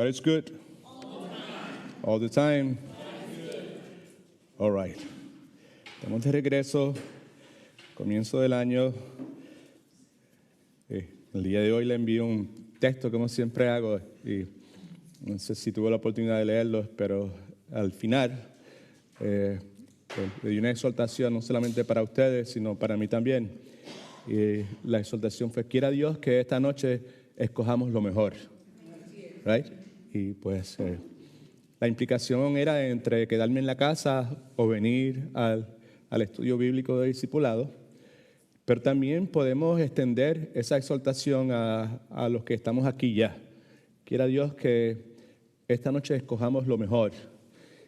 God is good. All the time. All right. Estamos de regreso. Comienzo del año. El día de hoy le envío un texto, como siempre hago, y no sé si tuvo la oportunidad de leerlo, pero al final le di una exhortación no solamente para ustedes, sino para mí también. Y la exhortación fue: quiera Dios que esta noche escojamos lo mejor. Right? Y pues la implicación era entre quedarme en la casa o venir al estudio bíblico de discipulado, pero también podemos extender esa exhortación a los que estamos aquí ya. Quiera Dios que esta noche escojamos lo mejor.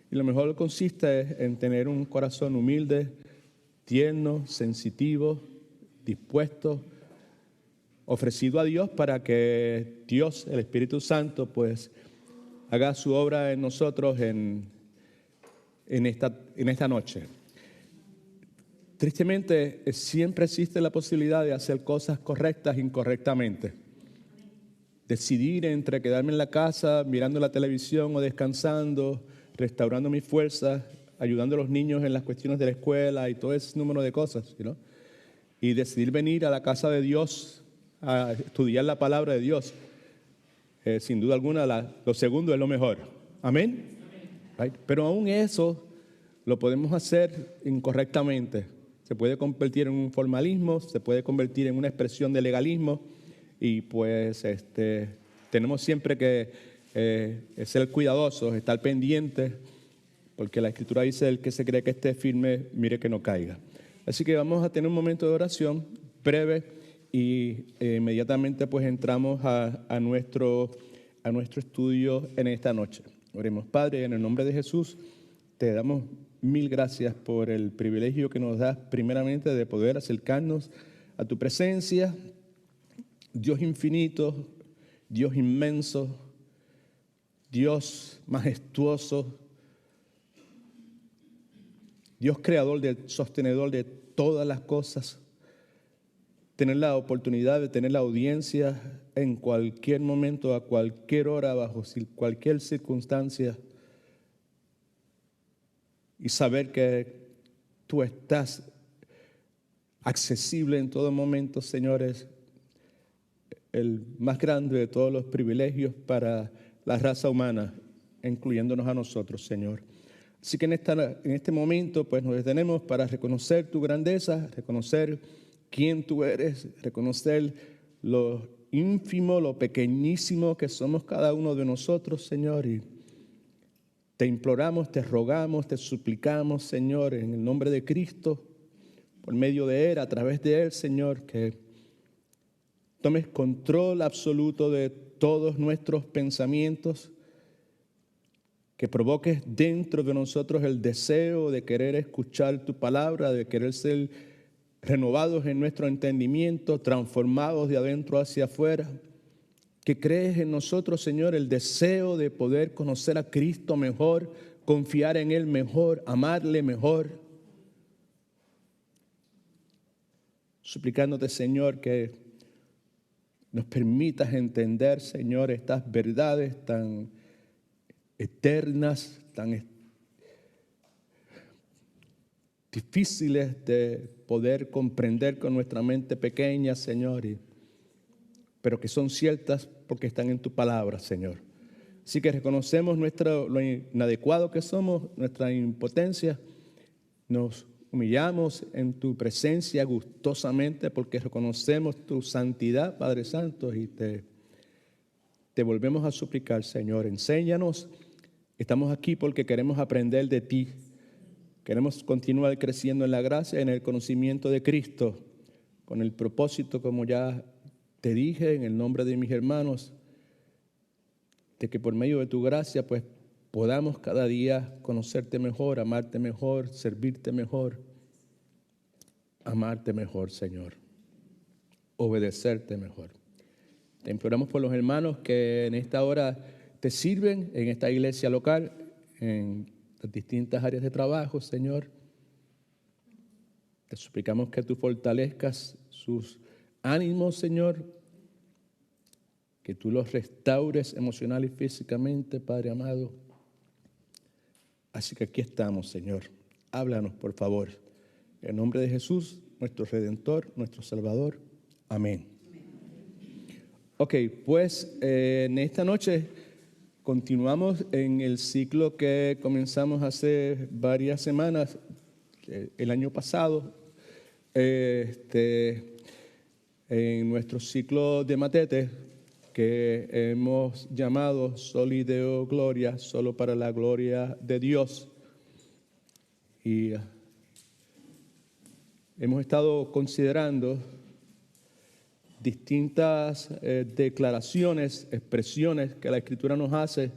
Y lo mejor consiste en tener un corazón humilde, tierno, sensitivo, dispuesto, ofrecido a Dios para que Dios, el Espíritu Santo, pues haga su obra en nosotros en esta noche. Tristemente, siempre existe la posibilidad de hacer cosas correctas incorrectamente. Decidir entre quedarme en la casa mirando la televisión o descansando, restaurando mis fuerzas, ayudando a los niños en las cuestiones de la escuela y todo ese número de cosas, ¿no? Y decidir venir a la casa de Dios a estudiar la palabra de Dios. Sin duda alguna, lo segundo es lo mejor. Amén. Right? Pero aún eso lo podemos hacer incorrectamente. Se puede convertir en un formalismo, se puede convertir en una expresión de legalismo, y pues tenemos siempre que ser cuidadosos, estar pendientes, porque la Escritura dice: el que se cree que esté firme, mire que no caiga. Así que vamos a tener un momento de oración breve y inmediatamente pues entramos a nuestro estudio en esta noche. Oremos. Padre, en el nombre de Jesús, te damos mil gracias por el privilegio que nos das primeramente de poder acercarnos a tu presencia, Dios infinito, Dios inmenso, Dios majestuoso, Dios creador, sostenedor de todas las cosas. Tener la oportunidad de tener la audiencia en cualquier momento, a cualquier hora, bajo cualquier circunstancia, y saber que tú estás accesible en todo momento, Señor, es el más grande de todos los privilegios para la raza humana, incluyéndonos a nosotros, Señor. Así que en este momento pues nos detenemos para reconocer tu grandeza, reconocer quién tú eres, reconocer lo ínfimo, lo pequeñísimo que somos cada uno de nosotros, Señor. Y te imploramos, te rogamos, te suplicamos, Señor, en el nombre de Cristo, por medio de Él, a través de Él, Señor, que tomes control absoluto de todos nuestros pensamientos, que provoques dentro de nosotros el deseo de querer escuchar tu palabra, de querer ser renovados en nuestro entendimiento, transformados de adentro hacia afuera. Que crees en nosotros, Señor, el deseo de poder conocer a Cristo mejor, confiar en Él mejor, amarle mejor. Suplicándote, Señor, que nos permitas entender, Señor, estas verdades tan eternas, tan difíciles de poder comprender con nuestra mente pequeña, Señor, pero que son ciertas porque están en tu palabra, Señor. Así que reconocemos lo inadecuado que somos, nuestra impotencia. Nos humillamos en tu presencia gustosamente porque reconocemos tu santidad, Padre Santo, y te volvemos a suplicar, Señor, enséñanos. Estamos aquí porque queremos aprender de ti. Queremos continuar creciendo en la gracia, en el conocimiento de Cristo, con el propósito, como ya te dije, en el nombre de mis hermanos, de que por medio de tu gracia, pues, podamos cada día conocerte mejor, amarte mejor, servirte mejor, amarte mejor, Señor, obedecerte mejor. Te imploramos por los hermanos que en esta hora te sirven en esta iglesia local, en las distintas áreas de trabajo, Señor. Te suplicamos que tú fortalezcas sus ánimos, Señor, que tú los restaures emocional y físicamente, Padre amado. Así que aquí estamos, Señor. Háblanos, por favor. En nombre de Jesús, nuestro Redentor, nuestro Salvador. Amén. Ok, pues en esta noche continuamos en el ciclo que comenzamos hace varias semanas, el año pasado, en nuestro ciclo de Matete, que hemos llamado Soli Deo Gloria, solo para la gloria de Dios. Y hemos estado considerando distintas declaraciones, expresiones que la Escritura nos hace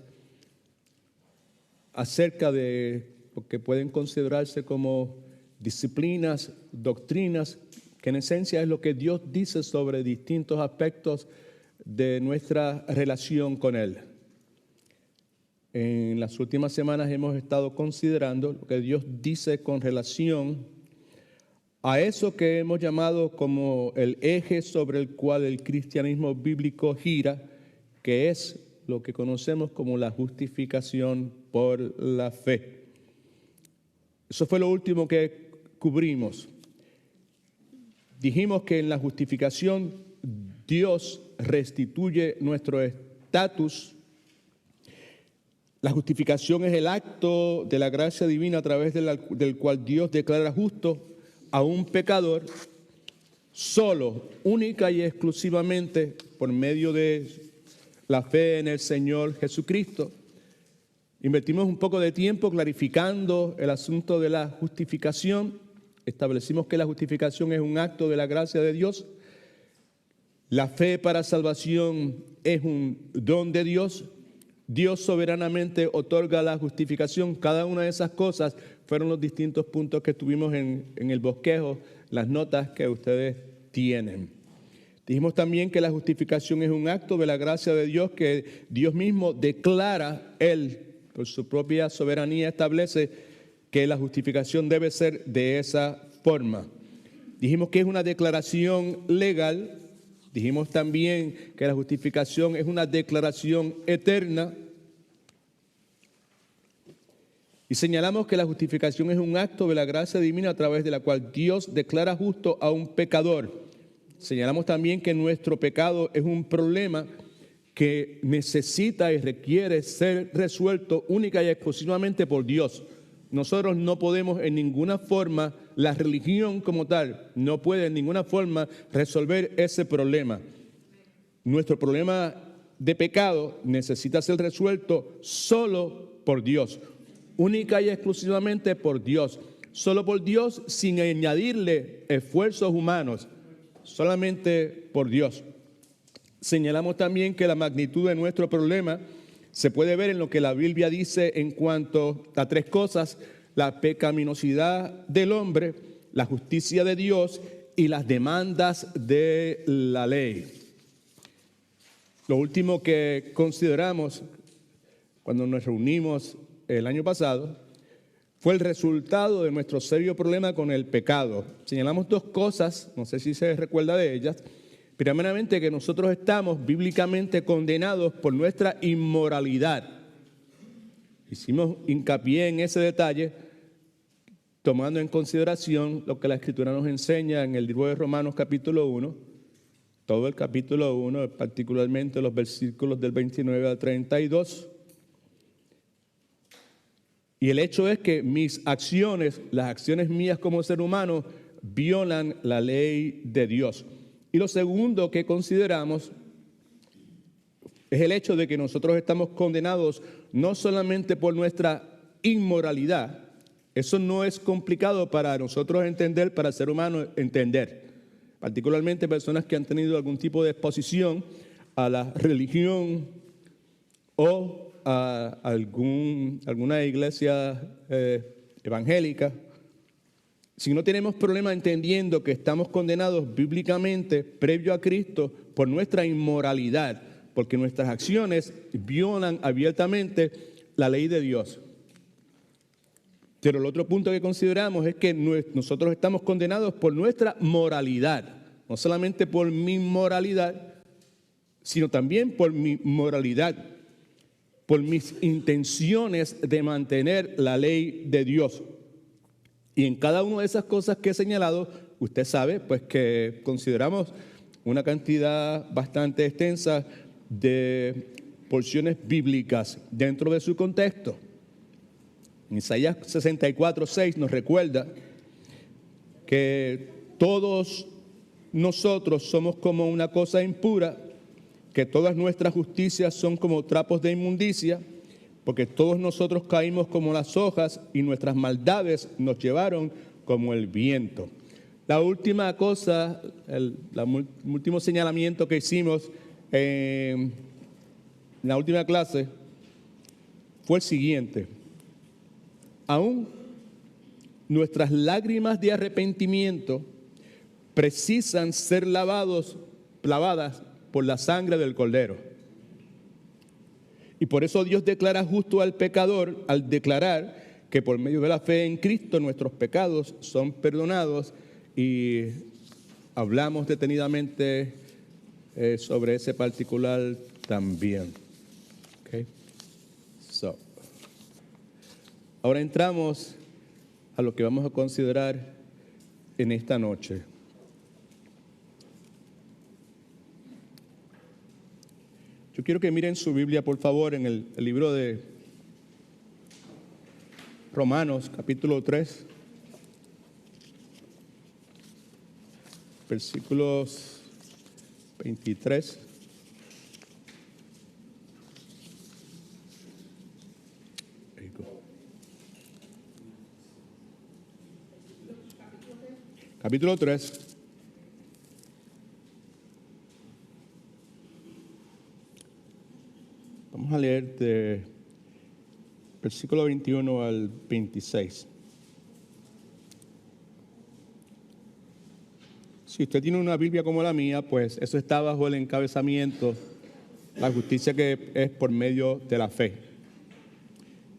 acerca de lo que pueden considerarse como disciplinas, doctrinas, que en esencia es lo que Dios dice sobre distintos aspectos de nuestra relación con Él. En las últimas semanas hemos estado considerando lo que Dios dice con relación a eso que hemos llamado como el eje sobre el cual el cristianismo bíblico gira, que es lo que conocemos como la justificación por la fe. Eso fue lo último que cubrimos. Dijimos que en la justificación Dios restituye nuestro estatus. La justificación es el acto de la gracia divina a través del cual Dios declara justo a un pecador solo, única y exclusivamente por medio de la fe en el Señor Jesucristo. Invertimos un poco de tiempo clarificando el asunto de la justificación. Establecimos que la justificación es un acto de la gracia de Dios. La fe para salvación es un don de Dios. Dios soberanamente otorga la justificación. Cada una de esas cosas fueron los distintos puntos que tuvimos en el bosquejo, las notas que ustedes tienen. Dijimos también que la justificación es un acto de la gracia de Dios que Dios mismo declara, Él, por su propia soberanía, establece que la justificación debe ser de esa forma. Dijimos que es una declaración legal. Dijimos también que la justificación es una declaración eterna. Y señalamos que la justificación es un acto de la gracia divina a través de la cual Dios declara justo a un pecador. Señalamos también que nuestro pecado es un problema que necesita y requiere ser resuelto única y exclusivamente por Dios. Nosotros no podemos en ninguna forma, la religión como tal, no puede en ninguna forma resolver ese problema. Nuestro problema de pecado necesita ser resuelto solo por Dios, única y exclusivamente por Dios, solo por Dios sin añadirle esfuerzos humanos, solamente por Dios. Señalamos también que la magnitud de nuestro problema se puede ver en lo que la Biblia dice en cuanto a tres cosas: la pecaminosidad del hombre, la justicia de Dios y las demandas de la ley. Lo último que consideramos cuando nos reunimos el año pasado fue el resultado de nuestro serio problema con el pecado. Señalamos dos cosas, no sé si se recuerda de ellas. Primeramente, que nosotros estamos bíblicamente condenados por nuestra inmoralidad. Hicimos hincapié en ese detalle, tomando en consideración lo que la Escritura nos enseña en el libro de Romanos capítulo 1, todo el capítulo 1, particularmente los versículos del 29 al 32. Y el hecho es que mis acciones, las acciones mías como ser humano, violan la ley de Dios. Y lo segundo que consideramos es el hecho de que nosotros estamos condenados no solamente por nuestra inmoralidad. Eso no es complicado para nosotros entender, para el ser humano entender. Particularmente personas que han tenido algún tipo de exposición a la religión o a alguna iglesia evangélica. Si no tenemos problema entendiendo que estamos condenados bíblicamente previo a Cristo por nuestra inmoralidad, porque nuestras acciones violan abiertamente la ley de Dios. Pero el otro punto que consideramos es que nosotros estamos condenados por nuestra moralidad, no solamente por mi moralidad, sino también por mi moralidad, por mis intenciones de mantener la ley de Dios. Y en cada una de esas cosas que he señalado, usted sabe pues que consideramos una cantidad bastante extensa de porciones bíblicas dentro de su contexto. En Isaías 64:6 nos recuerda que todos nosotros somos como una cosa impura, que todas nuestras justicias son como trapos de inmundicia, porque todos nosotros caímos como las hojas y nuestras maldades nos llevaron como el viento. La última cosa, el último señalamiento que hicimos en la última clase fue el siguiente: aún nuestras lágrimas de arrepentimiento precisan ser lavadas por la sangre del Cordero. Y por eso Dios declara justo al pecador al declarar que por medio de la fe en Cristo nuestros pecados son perdonados, y hablamos detenidamente sobre ese particular también. Okay. Ahora entramos a lo que vamos a considerar en esta noche. Yo quiero que miren su Biblia, por favor, en el libro de Romanos, capítulo 3, versículos 23. Capítulo 3. Vamos a leer de versículo 21 al 26. Si usted tiene una Biblia como la mía, pues eso está bajo el encabezamiento, la justicia que es por medio de la fe.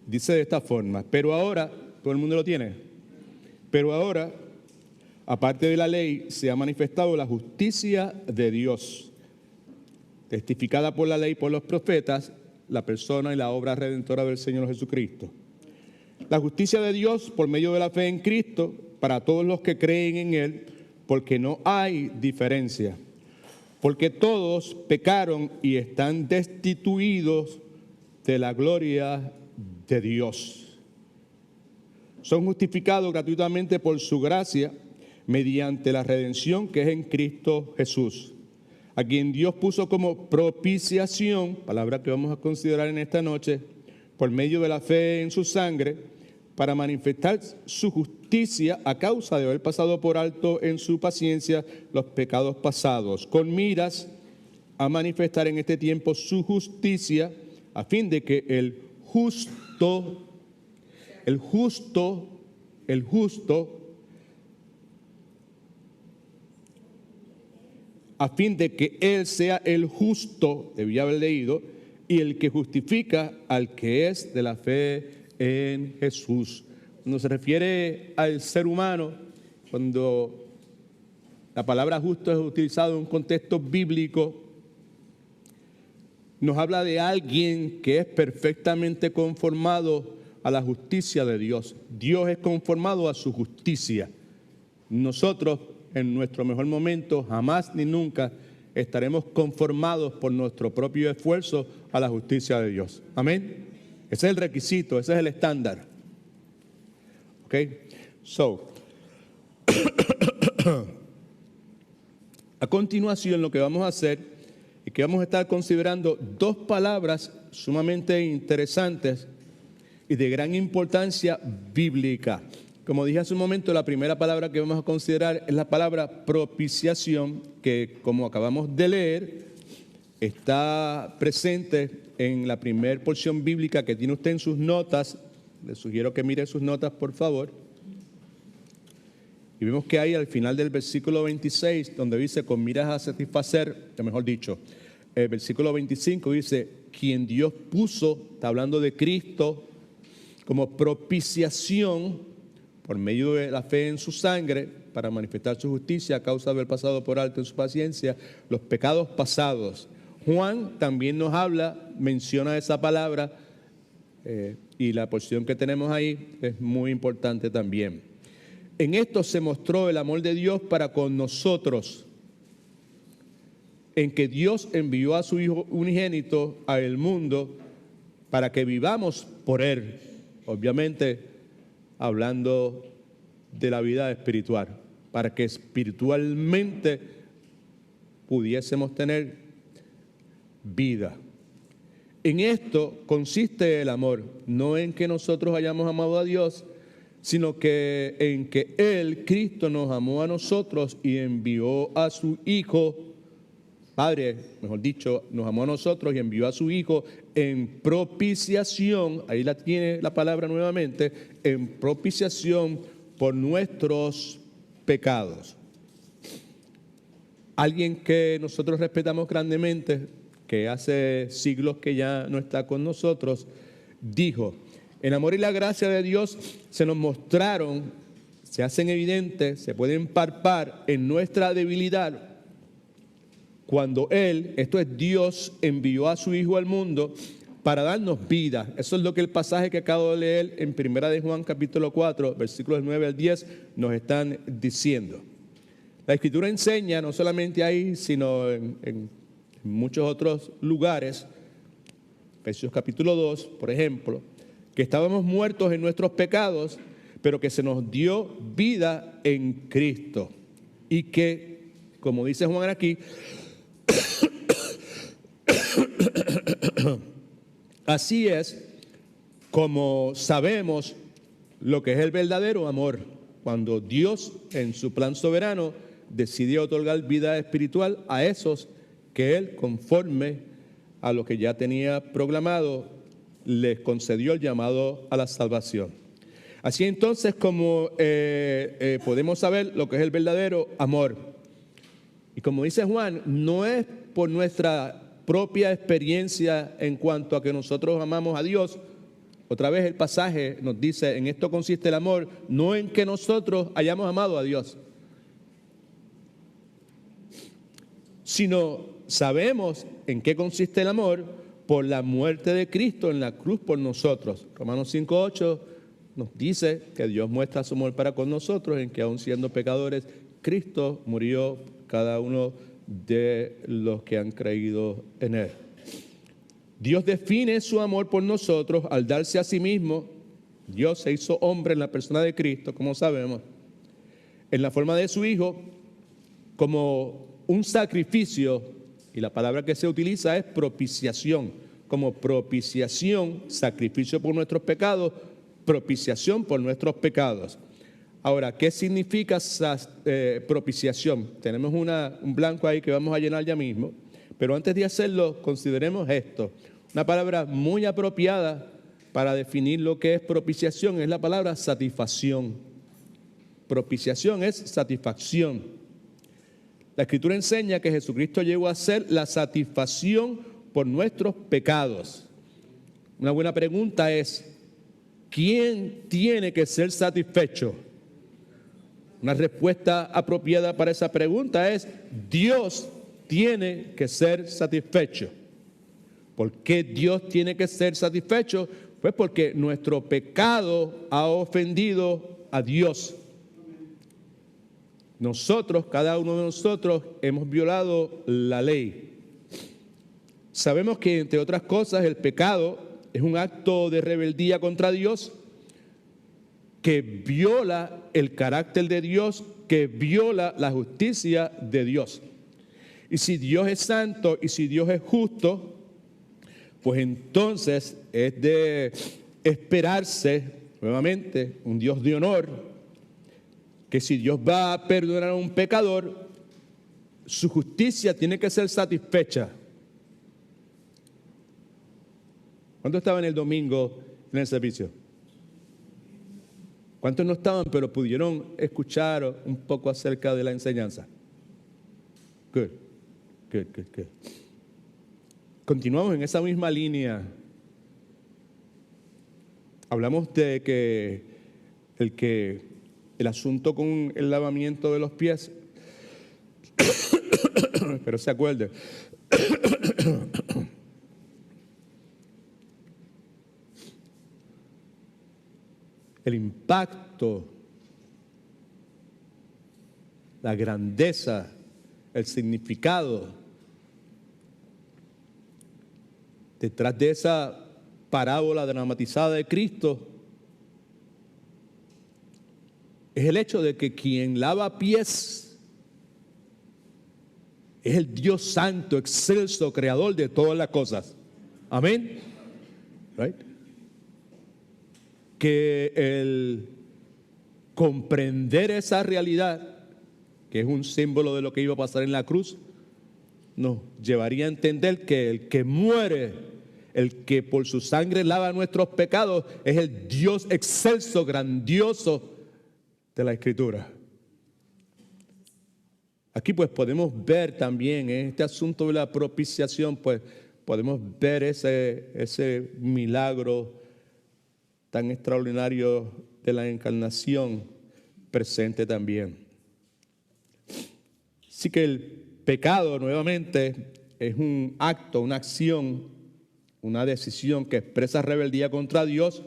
Dice de esta forma: pero ahora, ¿todo el mundo lo tiene? Pero ahora, aparte de la ley, se ha manifestado la justicia de Dios, testificada por la ley y por los profetas, la persona y la obra redentora del Señor Jesucristo. La justicia de Dios por medio de la fe en Cristo para todos los que creen en Él, porque no hay diferencia. Porque todos pecaron y están destituidos de la gloria de Dios. Son justificados gratuitamente por su gracia mediante la redención que es en Cristo Jesús, a quien Dios puso como propiciación, palabra que vamos a considerar en esta noche, por medio de la fe en su sangre, para manifestar su justicia a causa de haber pasado por alto en su paciencia los pecados pasados, con miras a manifestar en este tiempo su justicia, a fin de que el justo, a fin de que Él sea el justo, debía haber leído, y el que justifica al que es de la fe en Jesús. Cuando se refiere al ser humano, cuando la palabra justo es utilizada en un contexto bíblico, nos habla de alguien que es perfectamente conformado a la justicia de Dios. Dios es conformado a su justicia. Nosotros, en nuestro mejor momento, jamás ni nunca estaremos conformados por nuestro propio esfuerzo a la justicia de Dios. Amén. Ese es el requisito, ese es el estándar. Ok. A continuación, lo que vamos a hacer es que vamos a estar considerando dos palabras sumamente interesantes y de gran importancia bíblica. Como dije hace un momento, la primera palabra que vamos a considerar es la palabra propiciación, que como acabamos de leer, está presente en la primera porción bíblica que tiene usted en sus notas. Le sugiero que mire sus notas, por favor. Y vemos que hay al final del versículo 26, donde dice, con miras a satisfacer, o mejor dicho, el versículo 25 dice, quien Dios puso, está hablando de Cristo, como propiciación, por medio de la fe en su sangre, para manifestar su justicia a causa de haber pasado por alto en su paciencia los pecados pasados. Juan también nos habla, menciona esa palabra y la porción que tenemos ahí es muy importante también. En esto se mostró el amor de Dios para con nosotros, en que Dios envió a su Hijo unigénito al mundo para que vivamos por Él. Obviamente, hablando de la vida espiritual, para que espiritualmente pudiésemos tener vida. En esto consiste el amor, no en que nosotros hayamos amado a Dios, sino que en que Él, Cristo, nos amó a nosotros y envió a su Hijo, Padre, mejor dicho, nos amó a nosotros y envió a su Hijo en propiciación, ahí la tiene la palabra nuevamente, en propiciación por nuestros pecados. Alguien que nosotros respetamos grandemente, que hace siglos que ya no está con nosotros, dijo: el amor y la gracia de Dios se nos mostraron, se hacen evidentes, se pueden palpar en nuestra debilidad, cuando Él, esto es Dios, envió a su Hijo al mundo para darnos vida. Eso es lo que el pasaje que acabo de leer en 1 de Juan capítulo 4, versículos 9 al 10, nos están diciendo. La Escritura enseña, no solamente ahí, sino en muchos otros lugares, Efesios capítulo 2, por ejemplo, que estábamos muertos en nuestros pecados, pero que se nos dio vida en Cristo. Y que, como dice Juan aquí, así es como sabemos lo que es el verdadero amor, cuando Dios en su plan soberano decidió otorgar vida espiritual a esos que Él, conforme a lo que ya tenía proclamado, les concedió el llamado a la salvación. Así entonces como podemos saber lo que es el verdadero amor. Y como dice Juan, no es por nuestra propia experiencia en cuanto a que nosotros amamos a Dios. Otra vez el pasaje nos dice: en esto consiste el amor, no en que nosotros hayamos amado a Dios, sino sabemos en qué consiste el amor por la muerte de Cristo en la cruz por nosotros. Romanos 5:8 nos dice que Dios muestra su amor para con nosotros en que, aun siendo pecadores, Cristo murió cada uno de los que han creído en Él. Dios define su amor por nosotros al darse a sí mismo. Dios se hizo hombre en la persona de Cristo, como sabemos, en la forma de su Hijo, como un sacrificio, y la palabra que se utiliza es propiciación, como propiciación, sacrificio por nuestros pecados, propiciación por nuestros pecados. Ahora, ¿qué significa propiciación? Tenemos un blanco ahí que vamos a llenar ya mismo, pero antes de hacerlo, consideremos esto. Una palabra muy apropiada para definir lo que es propiciación es la palabra satisfacción. Propiciación es satisfacción. La Escritura enseña que Jesucristo llegó a ser la satisfacción por nuestros pecados. Una buena pregunta es: ¿quién tiene que ser satisfecho? Una respuesta apropiada para esa pregunta es: Dios tiene que ser satisfecho. ¿Por qué Dios tiene que ser satisfecho? Pues porque nuestro pecado ha ofendido a Dios. Nosotros, cada uno de nosotros, hemos violado la ley. Sabemos que, entre otras cosas, el pecado es un acto de rebeldía contra Dios que viola el carácter de Dios, que viola la justicia de Dios. Y si Dios es santo y si Dios es justo, pues entonces es de esperarse, nuevamente, un Dios de honor, que si Dios va a perdonar a un pecador, su justicia tiene que ser satisfecha. ¿Cuántos estaban el domingo en el servicio? ¿Cuántos no estaban, pero pudieron escuchar un poco acerca de la enseñanza? Good. Continuamos en esa misma línea. Hablamos de que el asunto con el lavamiento de los pies, pero se acuerde, El impacto, la grandeza, el significado detrás de esa parábola dramatizada de Cristo es el hecho de que quien lava pies es el Dios santo, excelso, creador de todas las cosas. Amén. Right? Que el comprender esa realidad, que es un símbolo de lo que iba a pasar en la cruz, nos llevaría a entender que el que muere, el que por su sangre lava nuestros pecados, es el Dios excelso, grandioso de la Escritura. Aquí pues podemos ver también en este asunto de la propiciación, pues podemos ver ese milagro tan extraordinario de la encarnación presente también. Así que el pecado nuevamente es un acto, una acción, una decisión que expresa rebeldía contra Dios,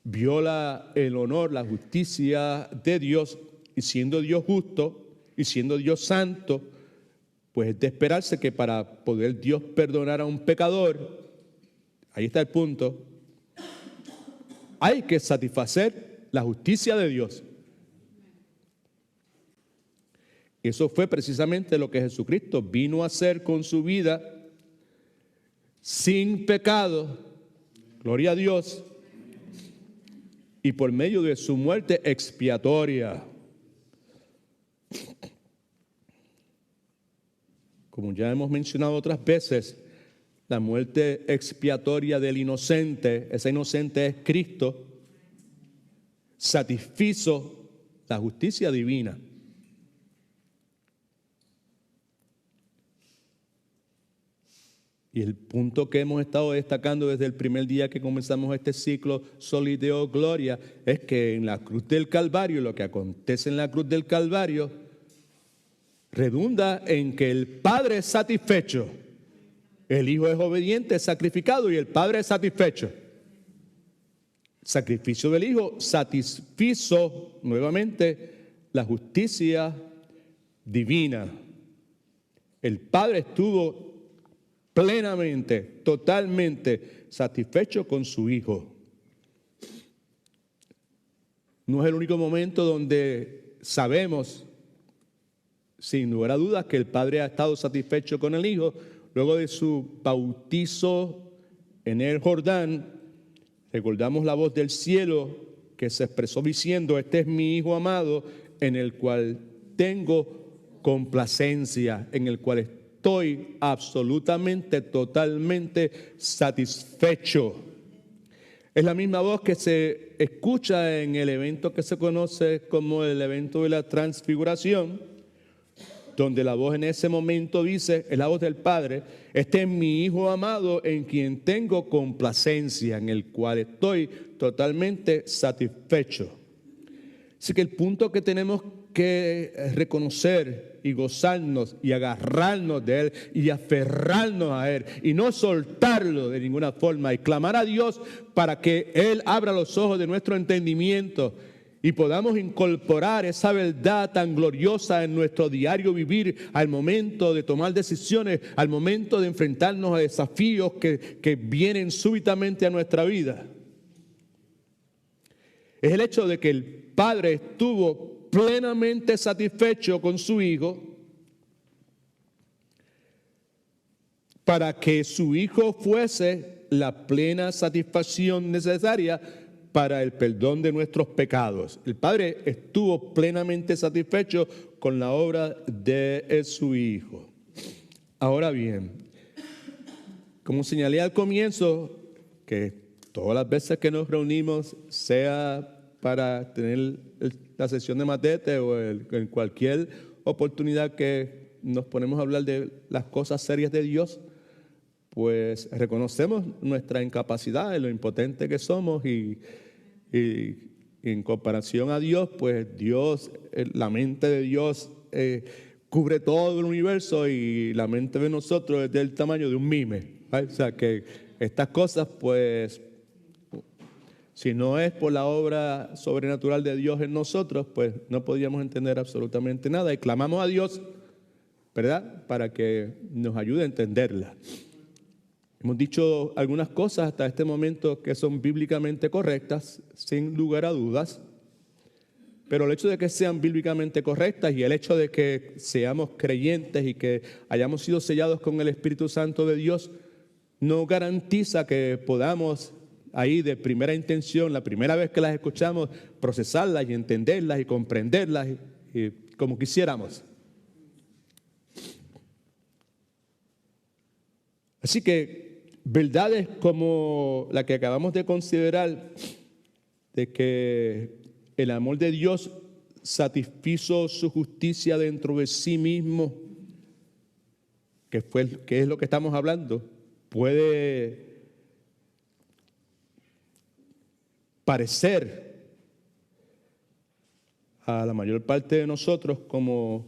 viola el honor, la justicia de Dios, y siendo Dios justo y siendo Dios santo, pues es de esperarse que para poder Dios perdonar a un pecador, ahí está el punto, hay que satisfacer la justicia de Dios. Eso fue precisamente lo que Jesucristo vino a hacer con su vida, sin pecado, gloria a Dios, y por medio de su muerte expiatoria. Como ya hemos mencionado otras veces, la muerte expiatoria del inocente, ese inocente es Cristo, satisfizo la justicia divina. Y el punto que hemos estado destacando desde el primer día que comenzamos este ciclo Soli Deo Gloria es que en la cruz del Calvario, lo que acontece en la cruz del Calvario, redunda en que el Padre es satisfecho, el Hijo es obediente, es sacrificado y el Padre es satisfecho. El sacrificio del Hijo satisfizo nuevamente la justicia divina. El Padre estuvo plenamente, totalmente satisfecho con su Hijo. No es el único momento donde sabemos, sin lugar a dudas, que el Padre ha estado satisfecho con el Hijo. Luego de su bautizo en el Jordán, recordamos la voz del cielo que se expresó diciendo: este es mi Hijo amado, en el cual tengo complacencia, en el cual estoy absolutamente, totalmente satisfecho. Es la misma voz que se escucha en el evento que se conoce como el evento de la transfiguración, donde la voz en ese momento dice, es la voz del Padre: este es mi Hijo amado en quien tengo complacencia, en el cual estoy totalmente satisfecho. Así que el punto que tenemos que reconocer y gozarnos y agarrarnos de Él y aferrarnos a Él y no soltarlo de ninguna forma y clamar a Dios para que Él abra los ojos de nuestro entendimiento y podamos incorporar esa verdad tan gloriosa en nuestro diario vivir al momento de tomar decisiones, al momento de enfrentarnos a desafíos que vienen súbitamente a nuestra vida. Es el hecho de que el Padre estuvo plenamente satisfecho con su Hijo para que su Hijo fuese la plena satisfacción necesaria para el perdón de nuestros pecados. El Padre estuvo plenamente satisfecho con la obra de su Hijo. Ahora bien, como señalé al comienzo, que todas las veces que nos reunimos, sea para tener la sesión de matete o en cualquier oportunidad que nos ponemos a hablar de las cosas serias de Dios, pues reconocemos nuestra incapacidad, lo impotente que somos y en comparación a Dios, pues Dios, la mente de Dios cubre todo el universo y la mente de nosotros es del tamaño de un mime. O sea que estas cosas, pues, si no es por la obra sobrenatural de Dios en nosotros, pues no podríamos entender absolutamente nada. Y clamamos a Dios, ¿verdad?, para que nos ayude a entenderla. Hemos dicho algunas cosas hasta este momento que son bíblicamente correctas, sin lugar a dudas. Pero el hecho de que sean bíblicamente correctas y el hecho de que seamos creyentes y que hayamos sido sellados con el Espíritu Santo de Dios no garantiza que podamos ahí de primera intención, la primera vez que las escuchamos, procesarlas y entenderlas y comprenderlas y como quisiéramos. Así que verdades como la que acabamos de considerar, de que el amor de Dios satisfizo su justicia dentro de sí mismo, que es lo que estamos hablando, puede parecer a la mayor parte de nosotros como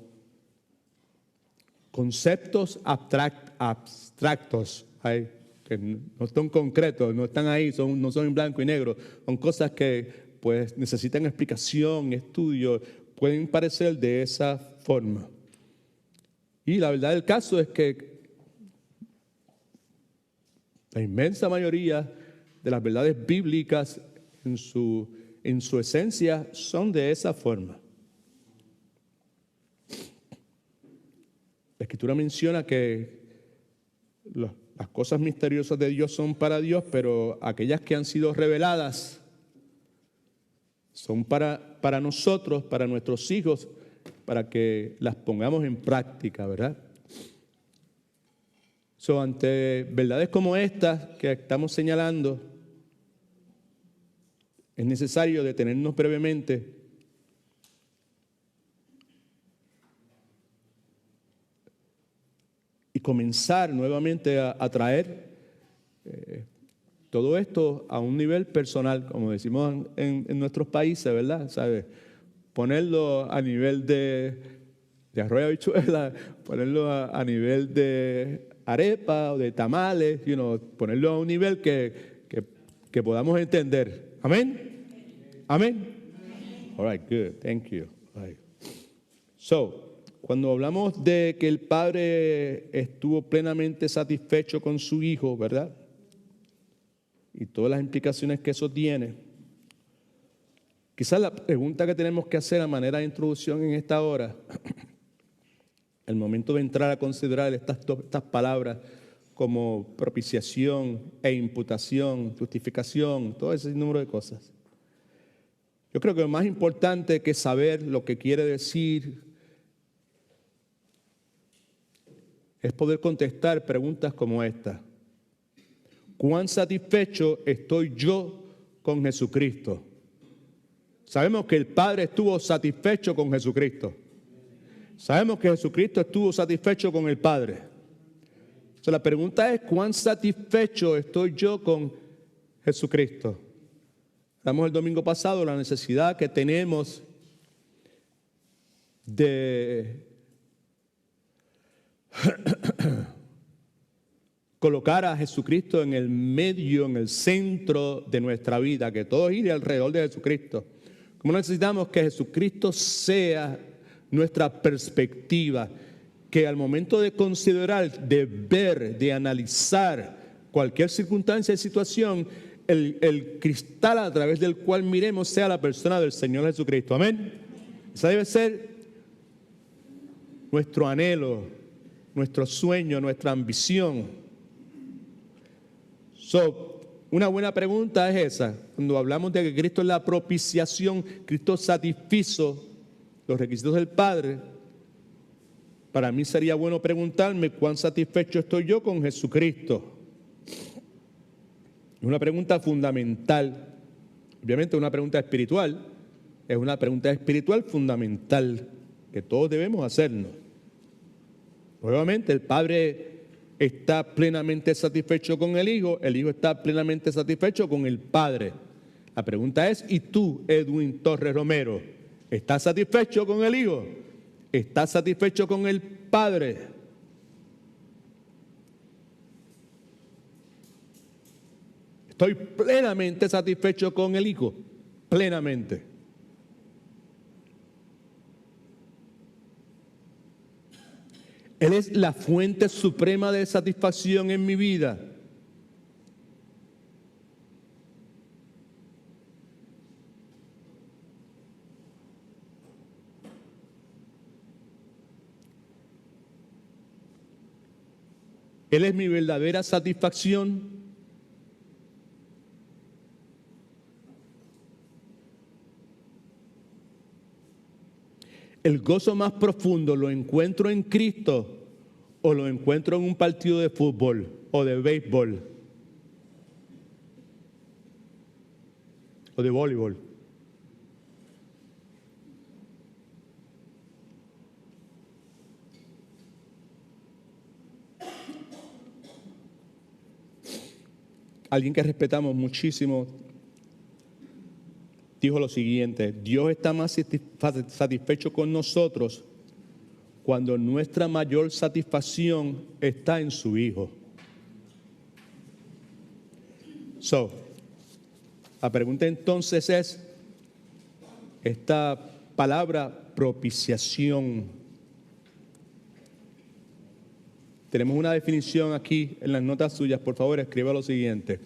conceptos abstractos, que no son concretos, no están ahí, no son en blanco y negro, son cosas que pues necesitan explicación, estudio, pueden parecer de esa forma. Y la verdad del caso es que la inmensa mayoría de las verdades bíblicas en su esencia son de esa forma. La Escritura menciona que las cosas misteriosas de Dios son para Dios, pero aquellas que han sido reveladas son para nosotros, para nuestros hijos, para que las pongamos en práctica, ¿verdad? Ante verdades como estas que estamos señalando, es necesario detenernos brevemente y comenzar nuevamente a traer todo esto a un nivel personal, como decimos en nuestros países, ¿verdad? ¿Sabe? Ponerlo a nivel de arroz y habichuela, ponerlo a nivel de arepa o de tamales, ponerlo a un nivel que podamos entender. ¿Amén? ¿Amén? All right, good. Thank you. All right. Cuando hablamos de que el Padre estuvo plenamente satisfecho con su Hijo, ¿verdad?, y todas las implicaciones que eso tiene, quizás la pregunta que tenemos que hacer a manera de introducción en esta hora, el momento de entrar a considerar estas palabras como propiciación e imputación, justificación, todo ese número de cosas. Yo creo que lo más importante que saber lo que quiere decir es poder contestar preguntas como esta. ¿Cuán satisfecho estoy yo con Jesucristo? Sabemos que el Padre estuvo satisfecho con Jesucristo. Sabemos que Jesucristo estuvo satisfecho con el Padre. La pregunta es, ¿cuán satisfecho estoy yo con Jesucristo? Hablamos el domingo pasado la necesidad que tenemos de colocar a Jesucristo en el medio, en el centro de nuestra vida, que todo gire alrededor de Jesucristo. Como necesitamos que Jesucristo sea nuestra perspectiva, que al momento de considerar, de ver, de analizar cualquier circunstancia y situación, el cristal a través del cual miremos sea la persona del Señor Jesucristo. Amén. Esa debe ser nuestro anhelo, nuestro sueño, nuestra ambición. Una buena pregunta es esa. Cuando hablamos de que Cristo es la propiciación, Cristo satisfizo los requisitos del Padre, para mí sería bueno preguntarme cuán satisfecho estoy yo con Jesucristo. Es una pregunta fundamental. Obviamente una pregunta espiritual. Es una pregunta espiritual fundamental que todos debemos hacernos. Nuevamente, el Padre está plenamente satisfecho con el Hijo está plenamente satisfecho con el Padre. La pregunta es, ¿y tú, Edwin Torres Romero, estás satisfecho con el Hijo? ¿Estás satisfecho con el Padre? Estoy plenamente satisfecho con el Hijo, plenamente. Él es la fuente suprema de satisfacción en mi vida. Él es mi verdadera satisfacción. El gozo más profundo lo encuentro en Cristo o lo encuentro en un partido de fútbol o de béisbol o de voleibol. Alguien que respetamos muchísimo dijo lo siguiente: Dios está más satisfecho con nosotros cuando nuestra mayor satisfacción está en su Hijo. La pregunta entonces es, esta palabra propiciación, tenemos una definición aquí en las notas suyas, por favor escriba lo siguiente: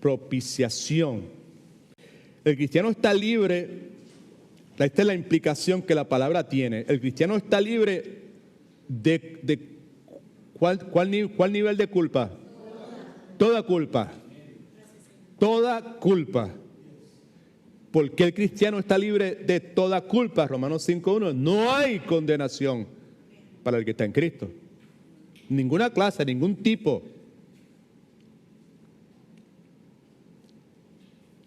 propiciación. El cristiano está libre, esta es la implicación que la palabra tiene. El cristiano está libre de ¿cuál nivel de culpa? Toda culpa. Toda culpa. ¿Por qué el cristiano está libre de toda culpa? Romanos 5:1. No hay condenación para el que está en Cristo. Ninguna clase, ningún tipo.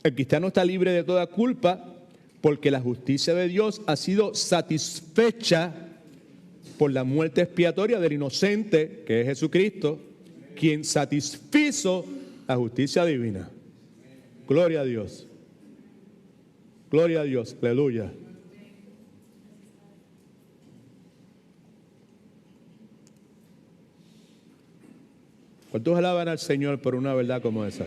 El cristiano está libre de toda culpa porque la justicia de Dios ha sido satisfecha por la muerte expiatoria del inocente, que es Jesucristo, quien satisfizo la justicia divina. Gloria a Dios. Gloria a Dios. Aleluya. ¿Cuántos alaban al Señor por una verdad como esa?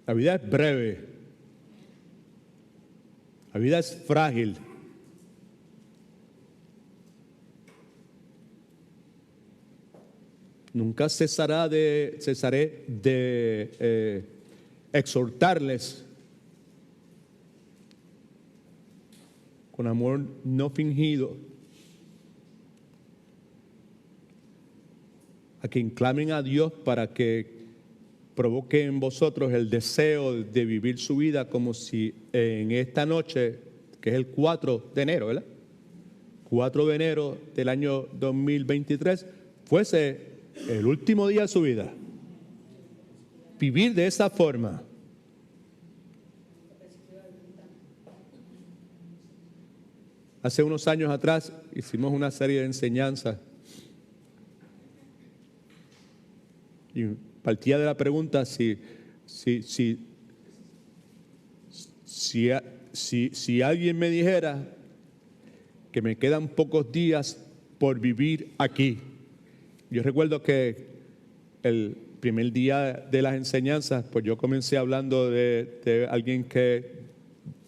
La vida es breve. La vida es frágil. Nunca cesaré de exhortarles con amor no fingido a que clamen a Dios para que provoque en vosotros el deseo de vivir su vida como si en esta noche, que es el 4 de enero, ¿verdad? 4 de enero del año 2023, fuese el último día de su vida. Vivir de esa forma. Hace unos años atrás hicimos una serie de enseñanzas y partía de la pregunta si alguien me dijera que me quedan pocos días por vivir aquí. Yo recuerdo que el primer día de las enseñanzas, pues yo comencé hablando de alguien que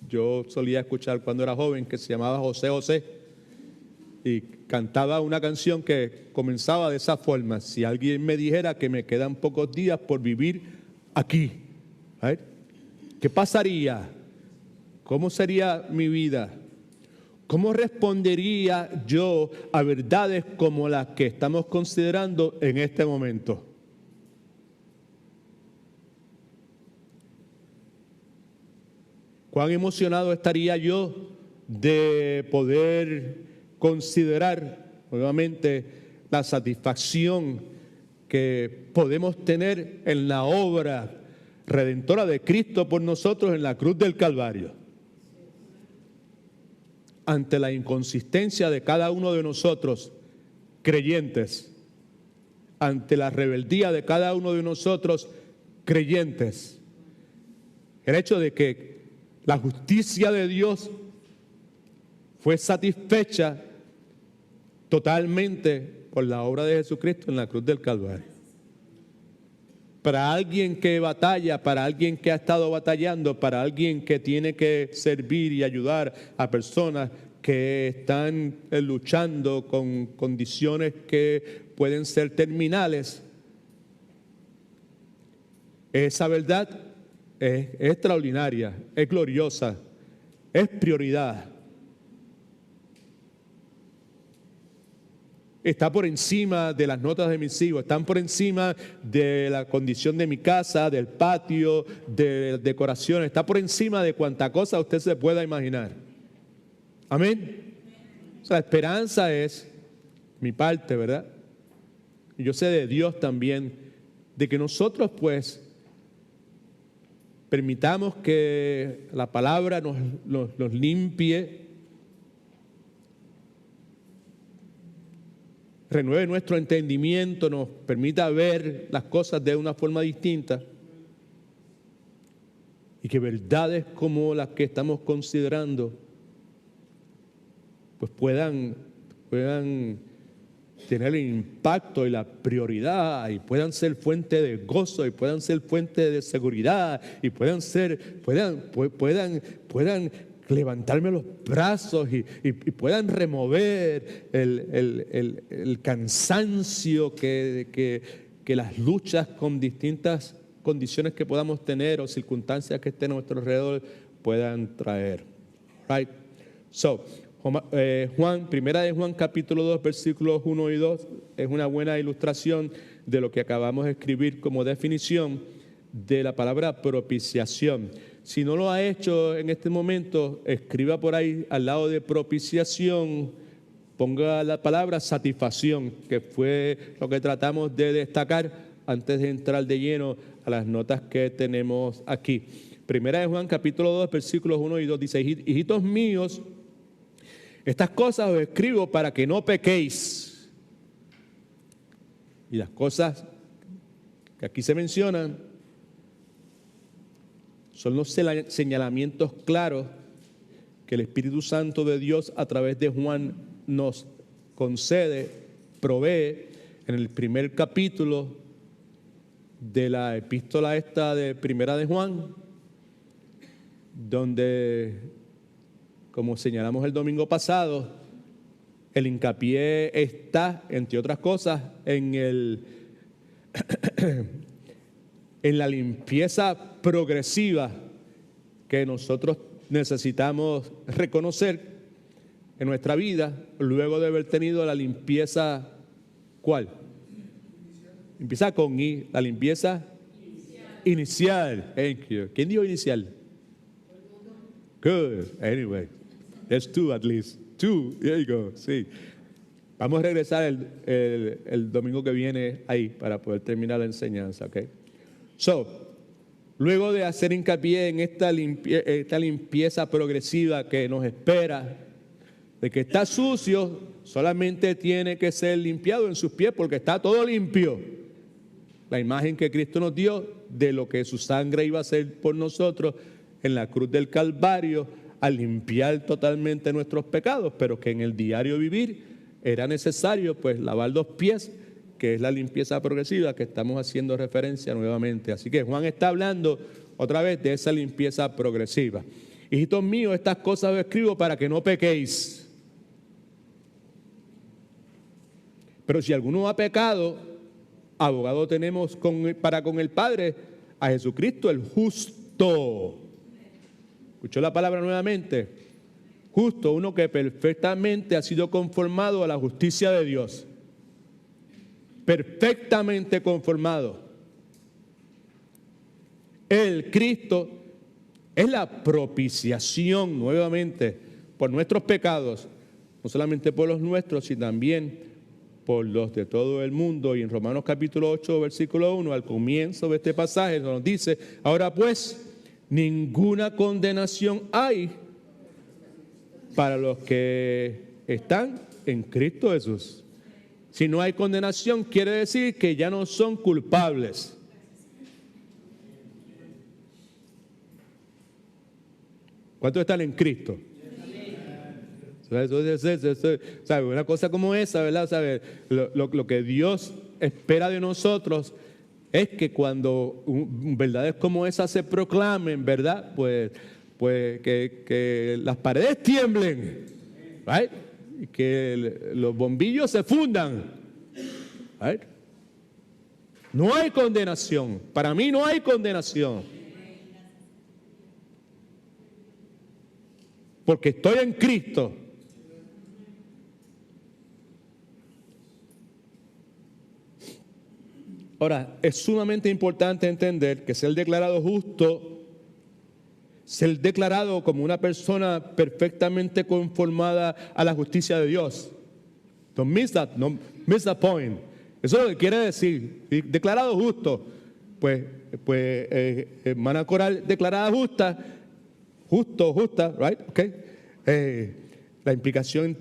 yo solía escuchar cuando era joven, que se llamaba José José, y cantaba una canción que comenzaba de esa forma: si alguien me dijera que me quedan pocos días por vivir aquí, ¿qué pasaría? ¿Cómo sería mi vida? ¿Cómo respondería yo a verdades como las que estamos considerando en este momento? ¿Cuán emocionado estaría yo de poder considerar nuevamente la satisfacción que podemos tener en la obra redentora de Cristo por nosotros en la cruz del Calvario? Ante la inconsistencia de cada uno de nosotros, creyentes, ante la rebeldía de cada uno de nosotros, creyentes, El hecho de que la justicia de Dios fue satisfecha totalmente por la obra de Jesucristo en la cruz del Calvario. Para alguien que batalla, para alguien que ha estado batallando, para alguien que tiene que servir y ayudar a personas que están luchando con condiciones que pueden ser terminales, esa verdad es extraordinaria, es gloriosa, es prioridad. Está por encima de las notas de mis hijos, están por encima de la condición de mi casa, del patio, de decoraciones, está por encima de cuanta cosa usted se pueda imaginar. Amén. O sea, la esperanza es mi parte, ¿verdad? Y yo sé de Dios también, de que nosotros pues permitamos que la palabra nos limpie, renueve nuestro entendimiento, nos permita ver las cosas de una forma distinta y que verdades como las que estamos considerando pues puedan tener el impacto y la prioridad y puedan ser fuente de gozo y puedan ser fuente de seguridad y puedan levantarme los brazos y puedan remover el cansancio que las luchas con distintas condiciones que podamos tener o circunstancias que estén a nuestro alrededor puedan traer. Right? So, primera de Juan capítulo 2 versículos 1 y 2 es una buena ilustración de lo que acabamos de escribir como definición de la palabra propiciación. Si no lo ha hecho en este momento, escriba por ahí al lado de propiciación, ponga la palabra satisfacción, que fue lo que tratamos de destacar antes de entrar de lleno a las notas que tenemos aquí. Primera de Juan capítulo 2 versículos 1 y 2 dice: hijitos míos, estas cosas os escribo para que no pequéis. Y las cosas que aquí se mencionan son los señalamientos claros que el Espíritu Santo de Dios a través de Juan nos concede, provee en el primer capítulo de la epístola esta de Primera de Juan, donde, como señalamos el domingo pasado, el hincapié está, entre otras cosas, en la limpieza progresiva que nosotros necesitamos reconocer en nuestra vida luego de haber tenido la limpieza, ¿cuál? Empieza con I, la limpieza inicial. Thank you. ¿Quién dijo inicial? Good. Anyway, there's two at least. Two. There you go. Sí. Vamos a regresar el domingo que viene ahí para poder terminar la enseñanza, ¿ok? So, luego de hacer hincapié en esta limpieza progresiva que nos espera, de que está sucio, solamente tiene que ser limpiado en sus pies porque está todo limpio. La imagen que Cristo nos dio de lo que su sangre iba a hacer por nosotros en la cruz del Calvario al limpiar totalmente nuestros pecados, pero que en el diario vivir era necesario pues lavar los pies, que es la limpieza progresiva que estamos haciendo referencia nuevamente. Así que Juan está hablando otra vez de esa limpieza progresiva. Hijitos míos, estas cosas os escribo para que no pequéis. Pero si alguno ha pecado, abogado tenemos para con el Padre, a Jesucristo el justo. ¿Escuchó la palabra nuevamente? Justo, uno que perfectamente ha sido conformado a la justicia de Dios. Perfectamente conformado. El Cristo es la propiciación nuevamente por nuestros pecados, no solamente por los nuestros, sino también por los de todo el mundo. Y en Romanos capítulo 8, versículo 1, al comienzo de este pasaje nos dice: ahora pues, ninguna condenación hay para los que están en Cristo Jesús. Si no hay condenación, quiere decir que ya no son culpables. ¿Cuántos están en Cristo? ¿Sabe? Una cosa como esa, ¿verdad? ¿Sabe? Lo que Dios espera de nosotros es que cuando verdades como esas se proclamen, ¿verdad? Pues que las paredes tiemblen, ¿right? Y que los bombillos se fundan, ¿right? No hay condenación. Para mí no hay condenación. Porque estoy en Cristo. Ahora, es sumamente importante entender que ser declarado justo, ser declarado como una persona perfectamente conformada a la justicia de Dios. Don't miss that point. Eso es lo que quiere decir. Declarado justo. Pues hermana Coral, declarada justa, right? Okay. La implicación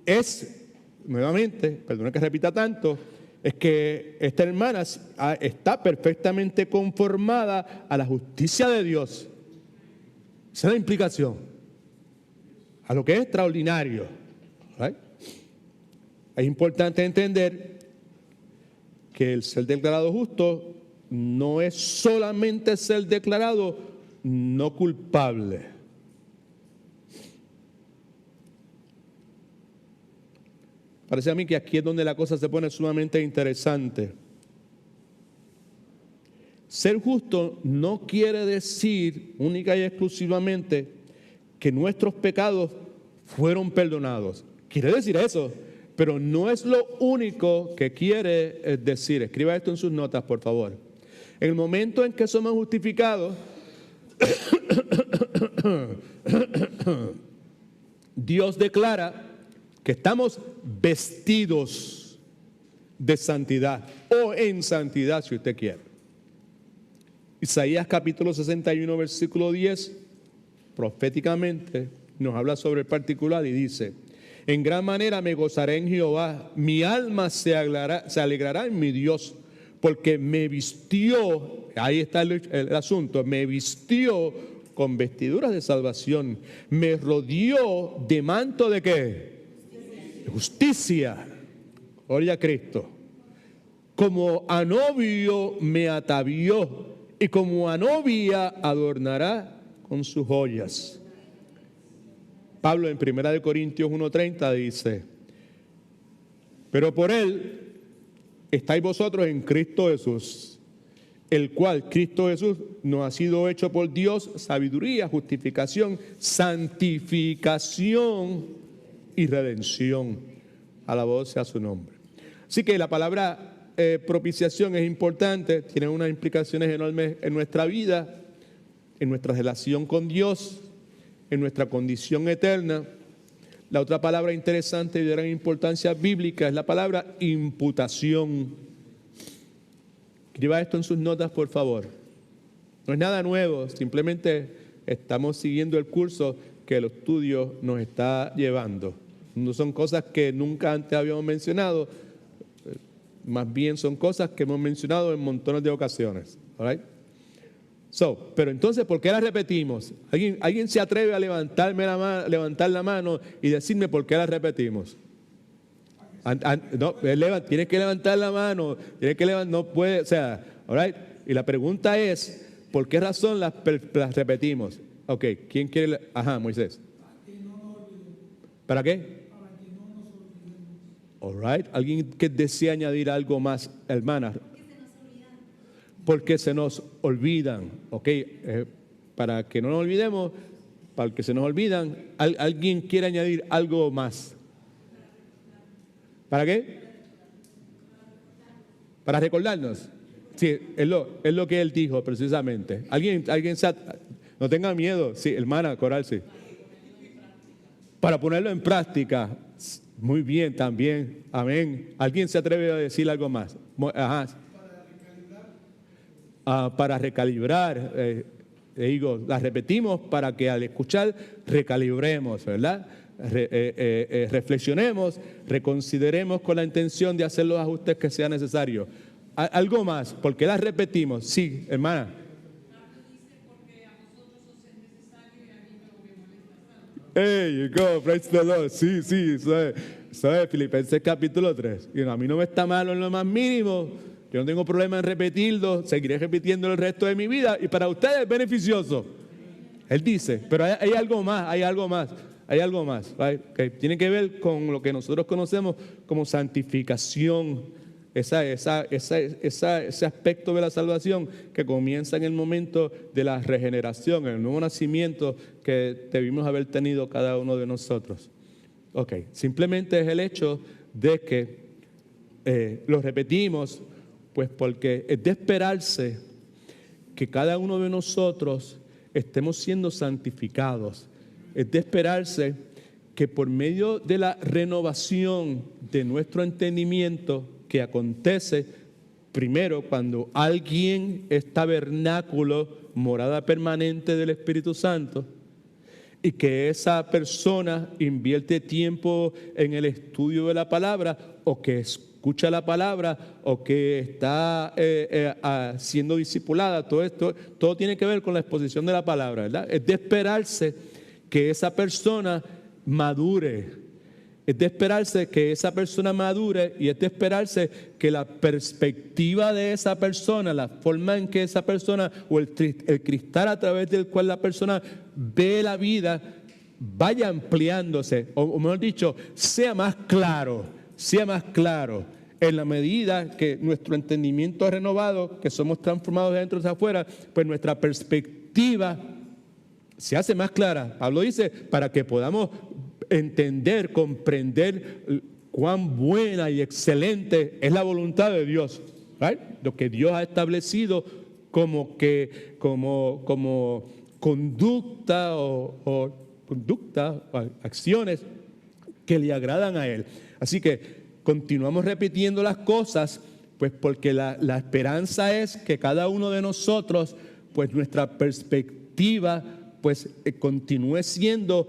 es, nuevamente, perdona que repita tanto, es que esta hermana está perfectamente conformada a la justicia de Dios. Esa es la implicación. A lo que es extraordinario. ¿Right? Es importante entender que el ser declarado justo no es solamente ser declarado no culpable. Parece a mí que aquí es donde la cosa se pone sumamente interesante. Ser justo no quiere decir única y exclusivamente que nuestros pecados fueron perdonados. Quiere decir eso, pero no es lo único que quiere decir. Escriba esto en sus notas, por favor. En el momento en que somos justificados, Dios declara que estamos vestidos de santidad o en santidad, si usted quiere. Isaías capítulo 61, versículo 10, proféticamente nos habla sobre el particular y dice: en gran manera me gozaré en Jehová, mi alma se alegrará en mi Dios, porque me vistió, ahí está el asunto, me vistió con vestiduras de salvación, me rodeó de manto de ¿qué? Justicia. Gloria a Cristo. Como a novio me atavió y como a novia adornará con sus joyas. Pablo en 1 Corintios 1:30 dice: pero por él estáis vosotros en Cristo Jesús, el cual Cristo Jesús nos ha sido hecho por Dios sabiduría, justificación, santificación y redención. Alabado sea su nombre. Así que la palabra propiciación es importante, tiene unas implicaciones enormes en nuestra vida, en nuestra relación con Dios, en nuestra condición eterna. La otra palabra interesante y de gran importancia bíblica es la palabra imputación. Escriba esto en sus notas, por favor. No es nada nuevo, simplemente estamos siguiendo el curso que el estudio nos está llevando. No son cosas que nunca antes habíamos mencionado, más bien son cosas que hemos mencionado en montones de ocasiones. All right? Pero entonces, ¿por qué las repetimos? ¿Alguien se atreve a levantar la mano y decirme por qué las repetimos? No, tienes que levantar la mano, no puede, o sea, all right? Y la pregunta es, ¿por qué razón las repetimos? Ok, ¿quién quiere? Ajá, Moisés. ¿Para qué? All right. ¿Alguien que desea añadir algo más, hermana? Porque se nos olvidan. Ok, para que no nos olvidemos, para que se nos olvidan, ¿alguien quiere añadir algo más? ¿Para qué? Para recordarnos. Sí, es lo que él dijo precisamente. ¿Alguien no tenga miedo? Sí, hermana Coral, sí. Para ponerlo en práctica. Muy bien, también. Amén. ¿Alguien se atreve a decir algo más? Ajá. Para recalibrar. Digo, las repetimos para que al escuchar recalibremos, ¿verdad? Reflexionemos, reconsideremos con la intención de hacer los ajustes que sean necesarios. Algo más, ¿por qué las repetimos? Sí, hermana. Hey, you go, praise the Lord. Sí, eso es Filipenses capítulo 3. Y a mí no me está malo en lo más mínimo. Yo no tengo problema en repetirlo. Seguiré repitiendo el resto de mi vida. Y para ustedes es beneficioso. Él dice, pero hay algo más. Right? Que tiene que ver con lo que nosotros conocemos como santificación. Ese aspecto de la salvación que comienza en el momento de la regeneración, el nuevo nacimiento que debimos haber tenido cada uno de nosotros. Ok, simplemente es el hecho de que lo repetimos, pues porque es de esperarse que cada uno de nosotros estemos siendo santificados. Es de esperarse que por medio de la renovación de nuestro entendimiento que acontece primero cuando alguien es tabernáculo, morada permanente del Espíritu Santo, y que esa persona invierte tiempo en el estudio de la palabra, o que escucha la palabra, o que está siendo discipulada. Todo tiene que ver con la exposición de la palabra, ¿verdad? Es de esperarse que esa persona madure. Es de esperarse que esa persona madure, y es de esperarse que la perspectiva de esa persona, la forma en que esa persona, o el cristal a través del cual la persona ve la vida, vaya ampliándose, o mejor dicho, sea más claro, en la medida que nuestro entendimiento es renovado, que somos transformados de dentro hacia afuera, pues nuestra perspectiva se hace más clara. Pablo dice, para que podamos entender, comprender cuán buena y excelente es la voluntad de Dios, right? Lo que Dios ha establecido como conducta o acciones que le agradan a Él. Así que continuamos repitiendo las cosas, pues porque la esperanza es que cada uno de nosotros, pues nuestra perspectiva, pues continúe siendo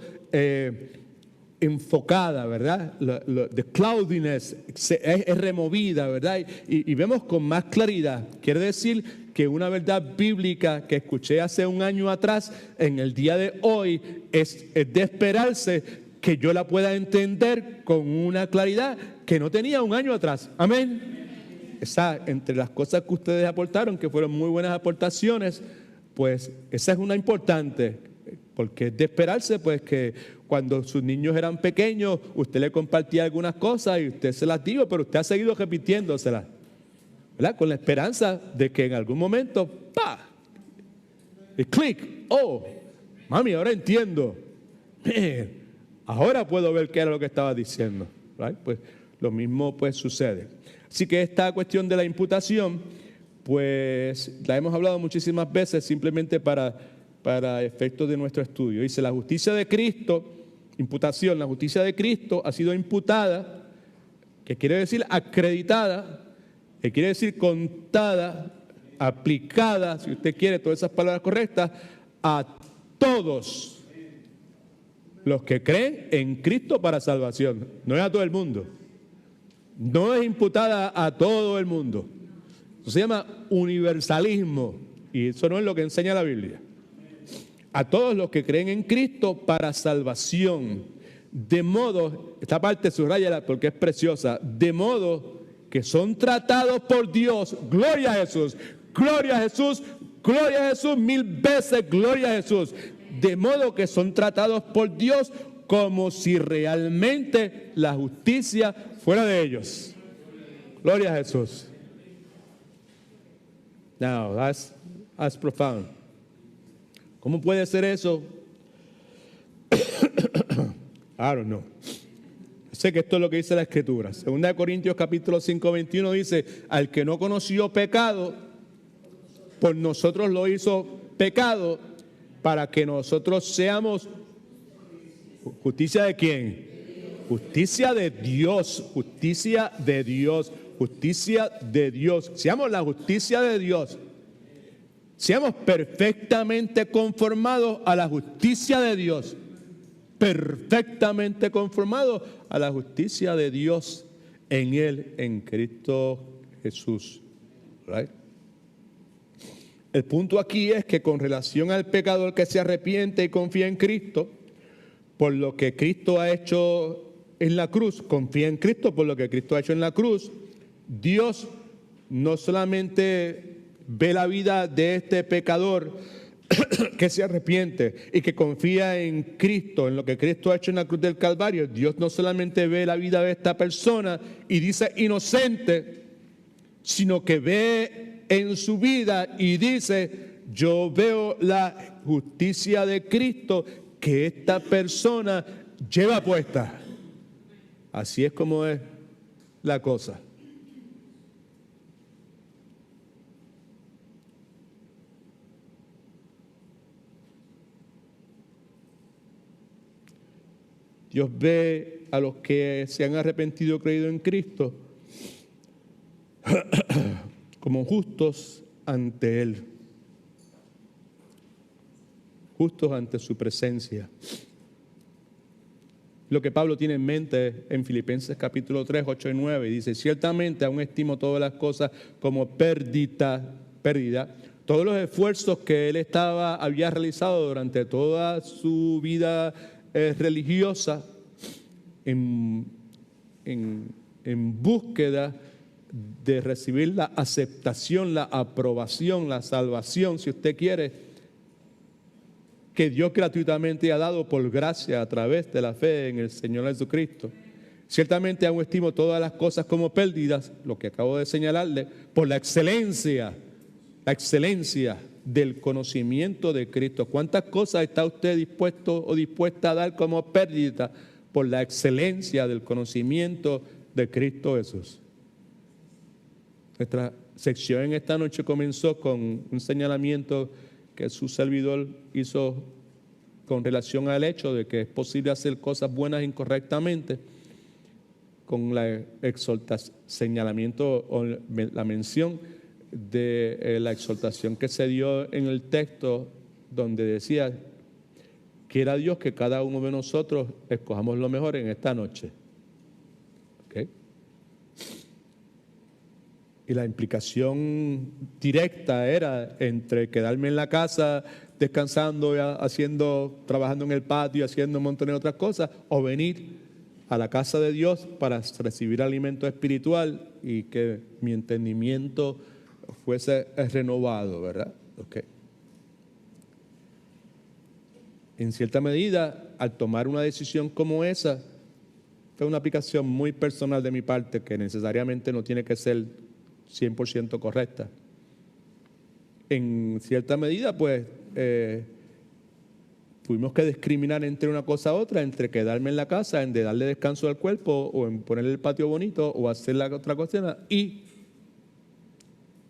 enfocada, ¿verdad? The cloudiness es removida, ¿verdad? Y vemos con más claridad. Quiere decir que una verdad bíblica que escuché hace un año atrás, en el día de hoy, es de esperarse que yo la pueda entender con una claridad que no tenía un año atrás. Amén. Entre las cosas que ustedes aportaron, que fueron muy buenas aportaciones, pues esa es una importante, porque es de esperarse, pues, que cuando sus niños eran pequeños, usted le compartía algunas cosas y usted se las dijo, pero usted ha seguido repitiéndoselas, ¿verdad? Con la esperanza de que en algún momento, ¡pa! Y clic, ¡oh! Mami, ahora entiendo. Ahora puedo ver qué era lo que estaba diciendo, ¿right? Pues lo mismo pues sucede. Así que esta cuestión de la imputación, pues la hemos hablado muchísimas veces simplemente para efectos de nuestro estudio. Dice, la justicia de Cristo, imputación, la justicia de Cristo ha sido imputada, que quiere decir acreditada, que quiere decir contada, aplicada, si usted quiere, todas esas palabras correctas, a todos los que creen en Cristo para salvación. No es a todo el mundo. No es imputada a todo el mundo. Eso se llama universalismo, y eso no es lo que enseña la Biblia. A todos los que creen en Cristo para salvación. De modo, esta parte subrayala porque es preciosa, de modo que son tratados por Dios. Gloria a Jesús, gloria a Jesús, gloria a Jesús, 1000 veces gloria a Jesús. De modo que son tratados por Dios como si realmente la justicia fuera de ellos. Gloria a Jesús. Now, that's profound. ¿Cómo puede ser eso? I don't know. Sé que esto es lo que dice la Escritura. 2 Corintios capítulo 5, 21 dice, al que no conoció pecado, por nosotros lo hizo pecado, para que nosotros seamos justicia de quién? Justicia de Dios, justicia de Dios, justicia de Dios. Seamos la justicia de Dios. Seamos perfectamente conformados a la justicia de Dios. Perfectamente conformados a la justicia de Dios en Él, en Cristo Jesús. Right? El punto aquí es que con relación al pecador que se arrepiente y confía en Cristo, por lo que Cristo ha hecho en la cruz, confía en Cristo por lo que Cristo ha hecho en la cruz, Dios no solamente ve la vida de este pecador que se arrepiente y que confía en Cristo, en lo que Cristo ha hecho en la cruz del Calvario. Dios no solamente ve la vida de esta persona y dice inocente, sino que ve en su vida y dice, yo veo la justicia de Cristo que esta persona lleva puesta. Así es como es la cosa. Dios ve a los que se han arrepentido y creído en Cristo como justos ante Él, justos ante su presencia. Lo que Pablo tiene en mente en Filipenses capítulo 3, 8 y 9, dice, ciertamente aún estimo todas las cosas como pérdida, todos los esfuerzos que él había realizado durante toda su vida religiosa en búsqueda de recibir la aceptación, la aprobación, la salvación, si usted quiere, que Dios gratuitamente ha dado por gracia a través de la fe en el Señor Jesucristo. Ciertamente aún estimo todas las cosas como pérdidas, lo que acabo de señalarle, por la excelencia del conocimiento de Cristo. ¿Cuántas cosas está usted dispuesto o dispuesta a dar como pérdida por la excelencia del conocimiento de Cristo Jesús? Nuestra sección en esta noche comenzó con un señalamiento que su servidor hizo con relación al hecho de que es posible hacer cosas buenas incorrectamente, con la señalamiento o la mención de la exhortación que se dio en el texto donde decía, quiera Dios que cada uno de nosotros escojamos lo mejor en esta noche. ¿Okay? Y la implicación directa era entre quedarme en la casa descansando, trabajando en el patio, haciendo un montón de otras cosas, o venir a la casa de Dios para recibir alimento espiritual y que mi entendimiento fuese renovado, ¿verdad? Okay. En cierta medida, al tomar una decisión como esa, fue una aplicación muy personal de mi parte que necesariamente no tiene que ser 100% correcta. En cierta medida, pues, tuvimos que discriminar entre una cosa a otra, entre quedarme en la casa, en de darle descanso al cuerpo, o en ponerle el patio bonito, o hacer la otra cosa, y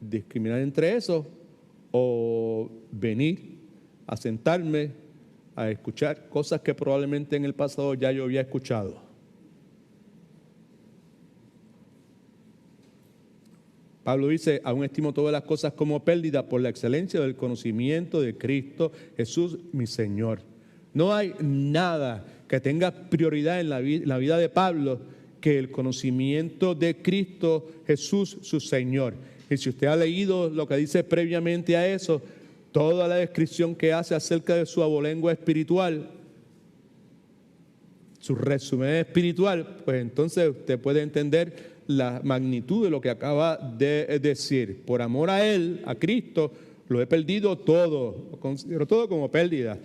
discriminar entre eso, o venir a sentarme a escuchar cosas que probablemente en el pasado ya yo había escuchado. Pablo dice, aún estimo todas las cosas como pérdida por la excelencia del conocimiento de Cristo Jesús, mi Señor. No hay nada que tenga prioridad en la vida de Pablo que el conocimiento de Cristo Jesús, su Señor. Y si usted ha leído lo que dice previamente a eso, toda la descripción que hace acerca de su abolengo espiritual, su resumen espiritual, pues entonces usted puede entender la magnitud de lo que acaba de decir. Por amor a Él, a Cristo, lo he perdido todo, lo considero todo como pérdida.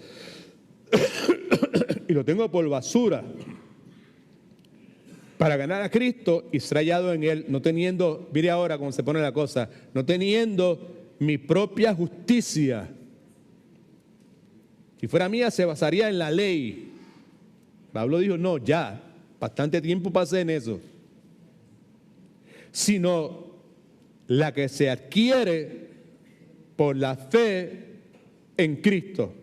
Y lo tengo por basura para ganar a Cristo y ser hallado en Él, no teniendo, mire ahora cómo se pone la cosa, no teniendo mi propia justicia. Si fuera mía, se basaría en la ley. Pablo dijo, no, ya, bastante tiempo pasé en eso. Sino la que se adquiere por la fe en Cristo.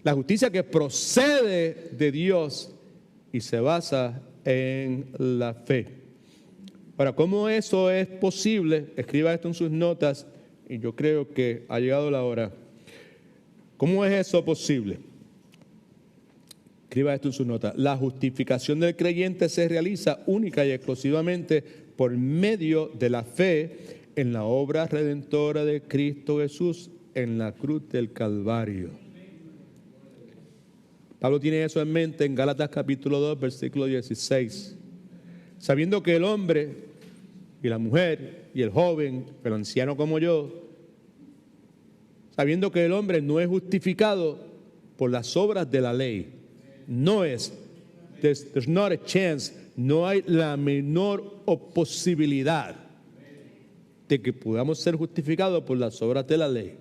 La justicia que procede de Dios y se basa en la fe. Ahora, ¿cómo eso es posible? Escriba esto en sus notas y yo creo que ha llegado la hora. ¿Cómo es eso posible? Escriba esto en sus notas. La justificación del creyente se realiza única y exclusivamente por medio de la fe en la obra redentora de Cristo Jesús en la cruz del Calvario. Pablo tiene eso en mente en Gálatas capítulo 2, versículo 16. Sabiendo que el hombre y la mujer y el joven, el anciano como yo, sabiendo que el hombre no es justificado por las obras de la ley. No es. There's not a chance. No hay la menor posibilidad de que podamos ser justificados por las obras de la ley.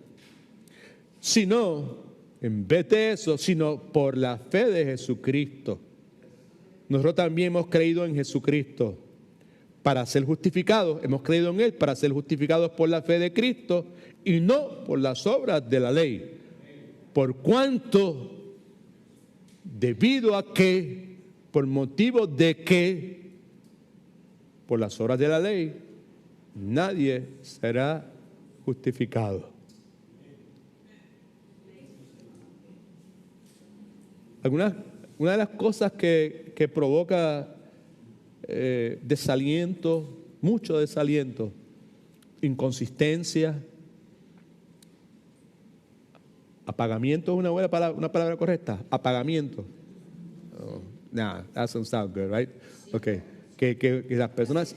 Sino, en vez de eso, sino por la fe de Jesucristo. Nosotros también hemos creído en Jesucristo para ser justificados. Hemos creído en Él para ser justificados por la fe de Cristo y no por las obras de la ley. Por cuanto, debido a que, por motivo de que, por las obras de la ley, nadie será justificado. Una de las cosas que provoca desaliento, mucho desaliento, inconsistencia, apagamiento es una buena palabra, una palabra correcta, apagamiento. Oh, nah, that doesn't sound good, right? Okay. Que las personas,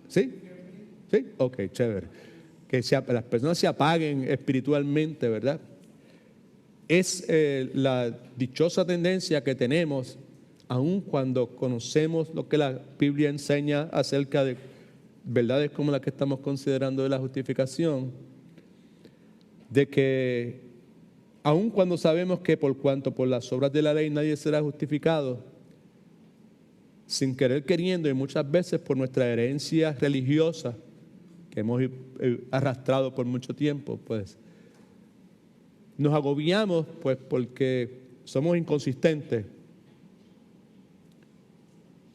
¿sí? ¿Sí? Ok, chévere. Que las personas se apaguen espiritualmente, ¿verdad? Es la dichosa tendencia que tenemos, aun cuando conocemos lo que la Biblia enseña acerca de verdades como las que estamos considerando de la justificación, de que aun cuando sabemos que por cuanto por las obras de la ley nadie será justificado, sin querer queriendo y muchas veces por nuestra herencia religiosa que hemos arrastrado por mucho tiempo, pues nos agobiamos pues porque somos inconsistentes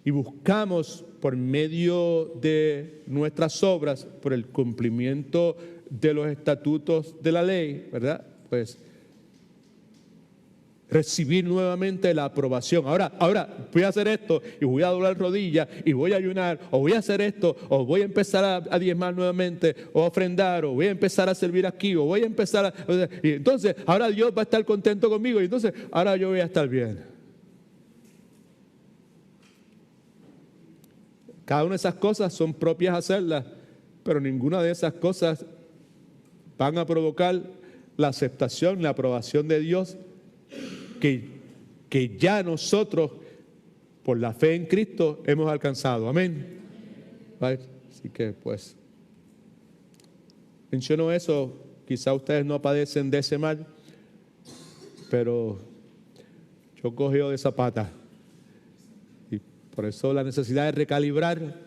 y buscamos por medio de nuestras obras, por el cumplimiento de los estatutos de la ley, ¿verdad? Pues recibir nuevamente la aprobación. Ahora voy a hacer esto y voy a doblar rodillas y voy a ayunar, o voy a hacer esto, o voy a empezar a diezmar nuevamente, o a ofrendar, o voy a empezar a servir aquí, o voy a empezar y entonces ahora Dios va a estar contento conmigo y entonces ahora yo voy a estar bien. Cada una de esas cosas son propias hacerlas, pero ninguna de esas cosas van a provocar la aceptación, la aprobación de Dios que ya nosotros, por la fe en Cristo, hemos alcanzado. Amén. ¿Vale? Así que, pues, menciono eso. Quizá ustedes no padecen de ese mal, pero yo cogí de esa pata. Y por eso la necesidad de recalibrar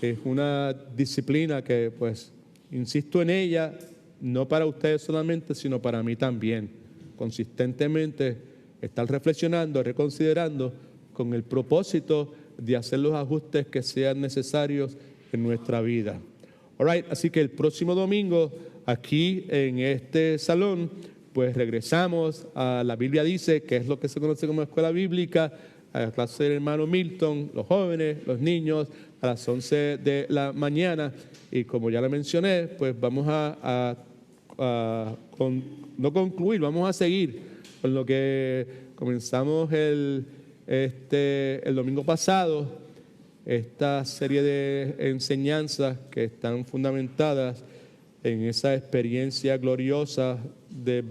es una disciplina que, pues, insisto en ella, no para ustedes solamente, sino para mí también. Consistentemente estar reflexionando, reconsiderando con el propósito de hacer los ajustes que sean necesarios en nuestra vida. All right, así que el próximo domingo aquí en este salón pues regresamos a la Biblia dice, que es lo que se conoce como escuela bíblica, a la clase del hermano Milton, los jóvenes, los niños, a las 11 de la mañana. Y como ya le mencioné, pues vamos no concluir, vamos a seguir con lo que comenzamos el domingo pasado, esta serie de enseñanzas que están fundamentadas en esa experiencia gloriosa de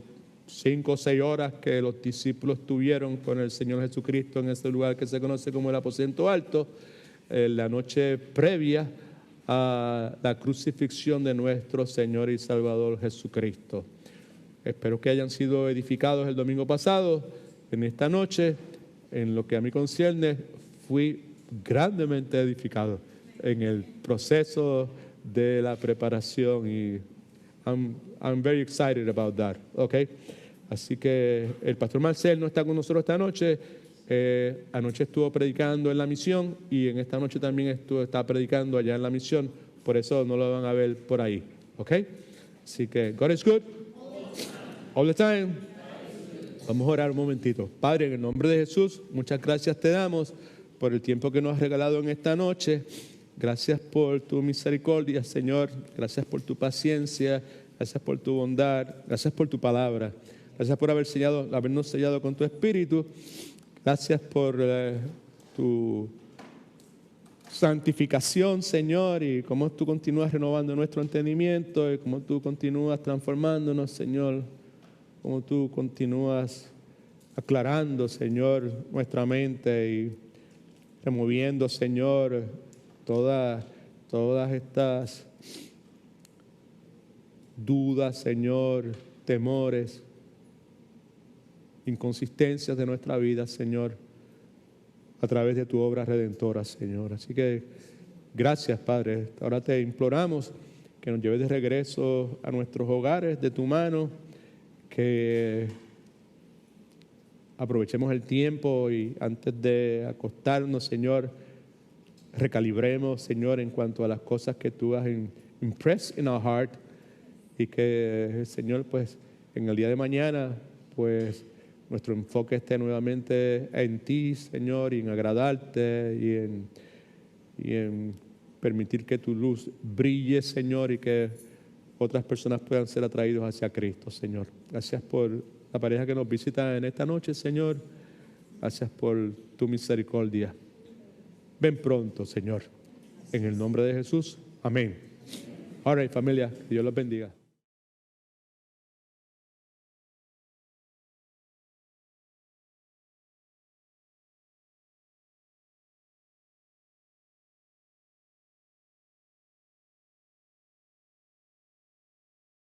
5 o 6 horas que los discípulos tuvieron con el Señor Jesucristo en ese lugar que se conoce como el aposento alto, la noche previa a la crucifixión de nuestro Señor y Salvador Jesucristo. Espero que hayan sido edificados el domingo pasado. En esta noche, en lo que a mí concierne, fui grandemente edificado en el proceso de la preparación y I'm very excited about that. Okay. Así que el pastor Marcel no está con nosotros esta noche. Anoche estuvo predicando en la misión y en esta noche también está predicando allá en la misión. Por eso no lo van a ver por ahí. Okay. Así que God is good. All the time. Vamos a orar un momentito. Padre, en el nombre de Jesús, muchas gracias te damos por el tiempo que nos has regalado en esta noche. Gracias por tu misericordia, Señor. Gracias por tu paciencia. Gracias por tu bondad. Gracias por tu palabra. Gracias por habernos sellado con tu Espíritu. Gracias por tu santificación, Señor, y cómo tú continúas renovando nuestro entendimiento y cómo tú continúas transformándonos, Señor, cómo tú continúas aclarando, Señor, nuestra mente y removiendo, Señor, todas estas dudas, Señor, temores, inconsistencias de nuestra vida, Señor, a través de tu obra redentora, Señor. Así que gracias, Padre. Ahora te imploramos que nos lleves de regreso a nuestros hogares de tu mano, que aprovechemos el tiempo y antes de acostarnos, Señor, recalibremos, Señor, en cuanto a las cosas que tú has impressed in our heart, y que, Señor, pues en el día de mañana, pues nuestro enfoque esté nuevamente en ti, Señor, y en agradarte y en permitir que tu luz brille, Señor, y que otras personas puedan ser atraídos hacia Cristo, Señor. Gracias por la pareja que nos visita en esta noche, Señor. Gracias por tu misericordia. Ven pronto, Señor. En el nombre de Jesús. Amén. All right, familia. Que Dios los bendiga.